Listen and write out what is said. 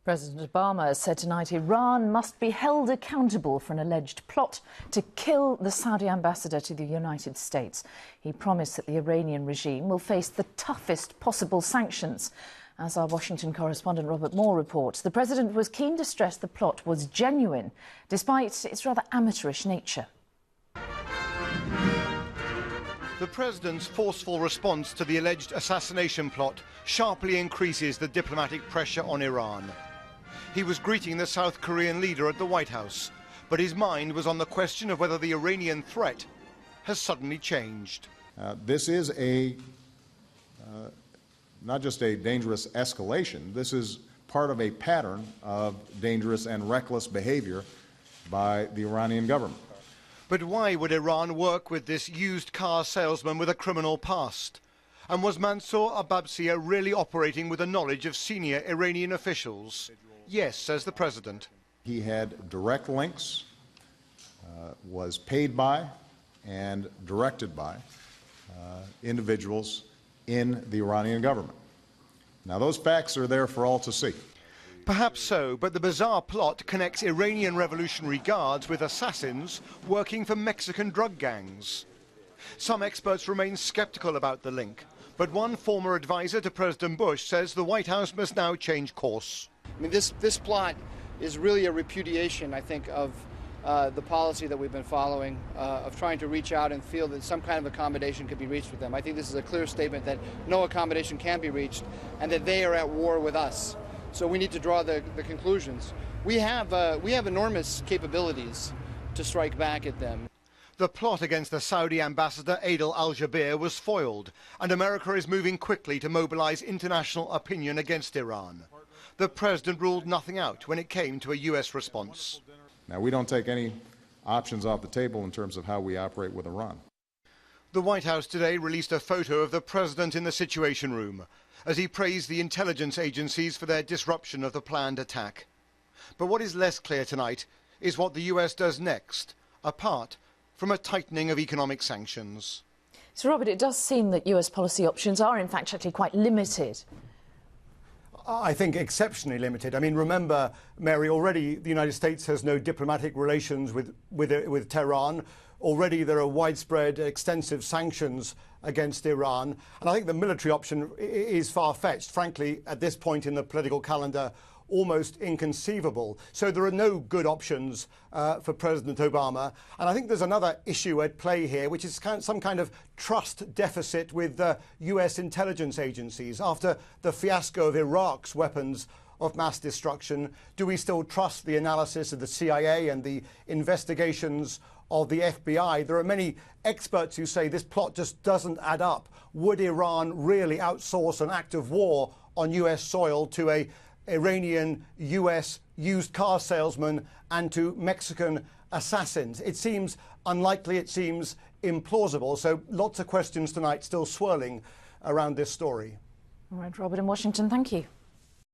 President Obama said tonight Iran must be held accountable for an alleged plot to kill the Saudi ambassador to the United States. He promised that the Iranian regime will face the toughest possible sanctions. As our Washington correspondent Robert Moore reports, the president was keen to stress the plot was genuine, despite its rather amateurish nature. The president's forceful response to the alleged assassination plot sharply increases the diplomatic pressure on Iran. He was greeting the South Korean leader at the White House, but his mind was on the question of whether the Iranian threat has suddenly changed. This is not just a dangerous escalation, this is part of a pattern of dangerous and reckless behavior by the Iranian government. But why would Iran work with this used car salesman with a criminal past? And was Mansour Ababsia really operating with the knowledge of senior Iranian officials? Yes, says the president. He had direct links, was paid by and directed by individuals in the Iranian government. Now, those facts are there for all to see. Perhaps so, but the bizarre plot connects Iranian Revolutionary Guards with assassins working for Mexican drug gangs. Some experts remain skeptical about the link, but one former advisor to President Bush says the White House must now change course. I mean, this plot is really a repudiation, I think, of the policy that we've been following, of trying to reach out and feel that some kind of accommodation could be reached with them. I think this is a clear statement that no accommodation can be reached and that they are at war with us. So we need to draw the conclusions. We have enormous capabilities to strike back at them. The plot against the Saudi ambassador Adel al-Jaber was foiled, and America is moving quickly to mobilize international opinion against Iran. The president ruled nothing out when it came to a U.S. response. Now, we don't take any options off the table in terms of how we operate with Iran. The White House today released a photo of the president in the Situation Room as he praised the intelligence agencies for their disruption of the planned attack. But what is less clear tonight is what the U.S. does next, apart from a tightening of economic sanctions. So, Robert, it does seem that U.S. policy options are, in fact, actually quite limited. I think exceptionally limited. I mean, remember, Mary, already the United States has no diplomatic relations with Tehran. Already there are widespread, extensive sanctions against Iran. And I think the military option is far-fetched. Frankly, at this point in the political calendar, almost inconceivable. So there are no good options for President Obama. And I think there's another issue at play here, which is some kind of trust deficit with the US intelligence agencies. After the fiasco of Iraq's weapons of mass destruction, do we still trust the analysis of the CIA and the investigations of the FBI? There are many experts who say this plot just doesn't add up. Would Iran really outsource an act of war on US soil to a Iranian US used car salesman and to Mexican assassins? It seems unlikely, it seems implausible. So lots of questions tonight still swirling around this story. All right, Robert in Washington, thank you.